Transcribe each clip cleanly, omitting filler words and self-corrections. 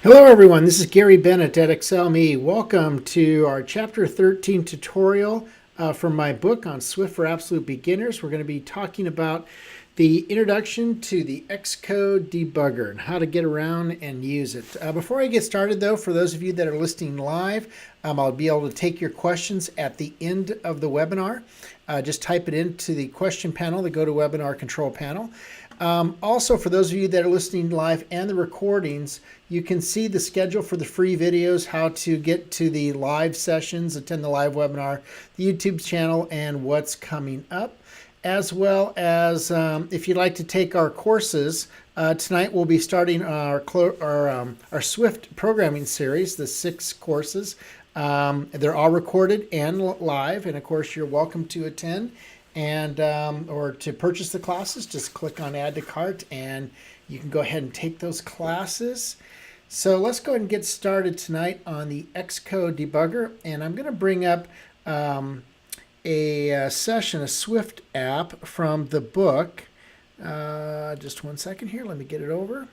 Hello everyone, this is Gary Bennett at XLME. Welcome to our Chapter 13 tutorial from my book on Swift for Absolute Beginners. We're going to be talking about the introduction to the Xcode Debugger and how to get around and use it. Before I get started though, for those of you that are listening live, I'll be able to take your questions at the end of the webinar. Just type it into the question panel, the GoToWebinar control panel. Also, for those of you that are listening live and the recordings, you can see the schedule for the free videos, how to get to the live sessions, attend the live webinar, the YouTube channel, and what's coming up. As well as if you'd like to take our courses, tonight we'll be starting our Swift programming series, the 6 courses. They're all recorded and live, and of course you're welcome to attend. And or to purchase the classes, just click on add to cart and you can go ahead and take those classes. So let's go ahead and get started tonight on the Xcode Debugger, and I'm going to bring up a session, a Swift app from the book. Just one second here, let me get it over.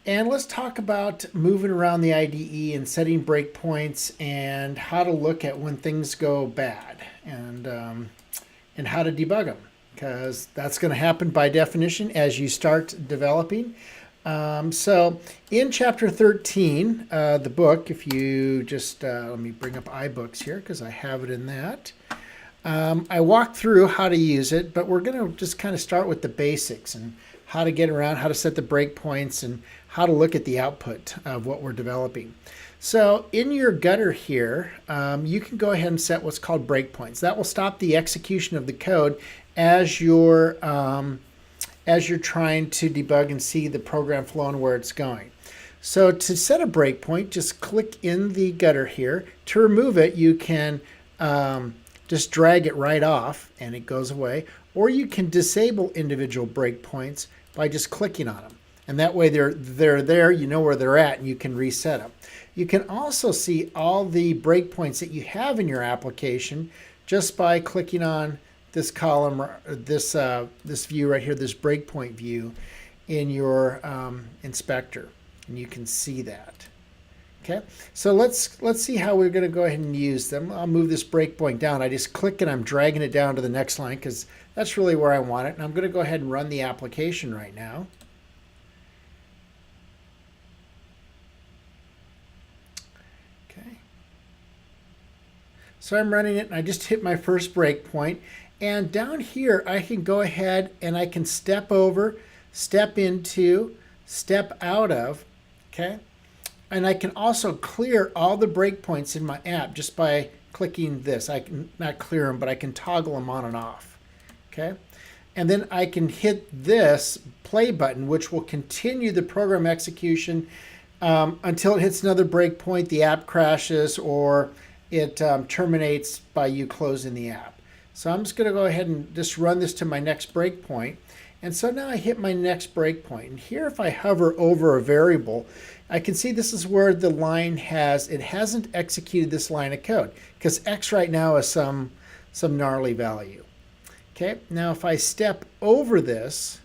And let's talk about moving around the IDE and setting breakpoints and how to look at when things go bad and how to debug them, because that's going to happen by definition as you start developing. So in Chapter 13, the book, if you just, let me bring up iBooks here because I have it in that. I walked through how to use it, but we're going to just kind of start with the basics and how to get around, how to set the breakpoints, and how to look at the output of what we're developing. So in your gutter here, you can go ahead and set what's called breakpoints. That will stop the execution of the code as you're trying to debug and see the program flow and where it's going. So to set a breakpoint, just click in the gutter here. To remove it, you can just drag it right off and it goes away. Or you can disable individual breakpoints by just clicking on them. And that way they're there, you know where they're at, and you can reset them. You can also see all the breakpoints that you have in your application just by clicking on this column, or this view right here, this breakpoint view in your inspector, and you can see that. Okay, so let's see how we're going to go ahead and use them. I'll move this breakpoint down. I just click and I'm dragging it down to the next line because that's really where I want it. And I'm going to go ahead and run the application right now. Okay. So I'm running it and I just hit my first breakpoint. And down here I can go ahead and I can step over, step into, step out of, okay? And I can also clear all the breakpoints in my app just by clicking this. I can not clear them, but I can toggle them on and off. Okay, and then I can hit this play button, which will continue the program execution until it hits another breakpoint, the app crashes, or it terminates by you closing the app. So I'm just going to go ahead and just run this to my next breakpoint. And so now I hit my next breakpoint. And here, if I hover over a variable, I can see this is where the line hasn't executed this line of code because X right now is some gnarly value. Okay, now if I step over this,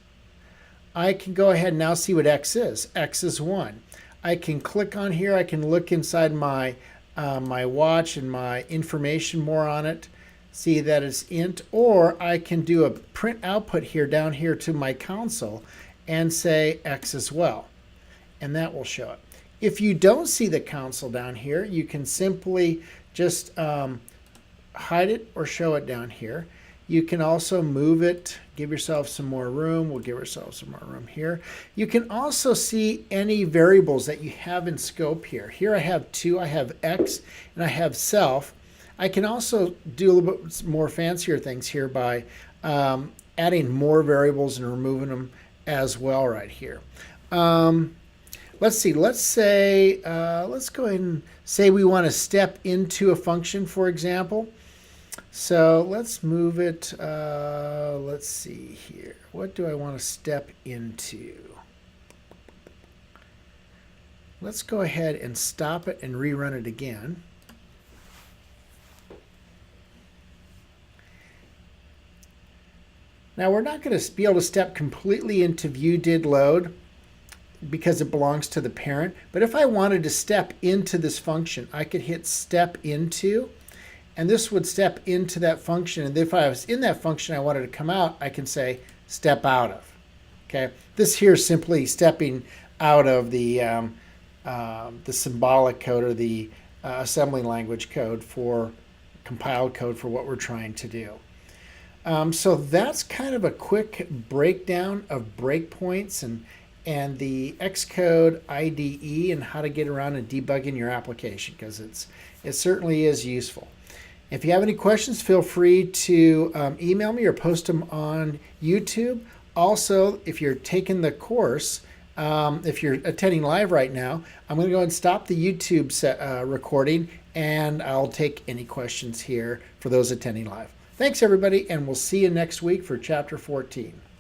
I can go ahead and now see what X is. X is 1. I can click on here. I can look inside my watch and my information more on it, see that it's int, or I can do a print output here down here to my console and say X as well. And that will show it. If you don't see the console down here, you can simply just hide it or show it down here. You can also move it, give yourself some more room. We'll give ourselves some more room here. You can also see any variables that you have in scope here. Here I have 2, I have X, and I have self. I can also do a little bit more fancier things here by adding more variables and removing them as well right here. Let's see, let's go ahead and say we want to step into a function, for example. So let's move it, let's see here. What do I want to step into? Let's go ahead and stop it and rerun it again. Now we're not going to be able to step completely into view did load. because it belongs to the parent. But if I wanted to step into this function, I could hit step into, and this would step into that function. And if I was in that function, I wanted to come out, I can say step out of. Okay, this here is simply stepping out of the symbolic code or the assembly language code for compiled code for what we're trying to do. So that's kind of a quick breakdown of breakpoints and the Xcode IDE and how to get around and debugging your application, because it certainly is useful. If you have any questions, feel free to email me or post them on YouTube. Also, if you're taking the course, if you're attending live right now, I'm going to go ahead and stop the YouTube recording, and I'll take any questions here for those attending live. Thanks, everybody, and we'll see you next week for Chapter 14.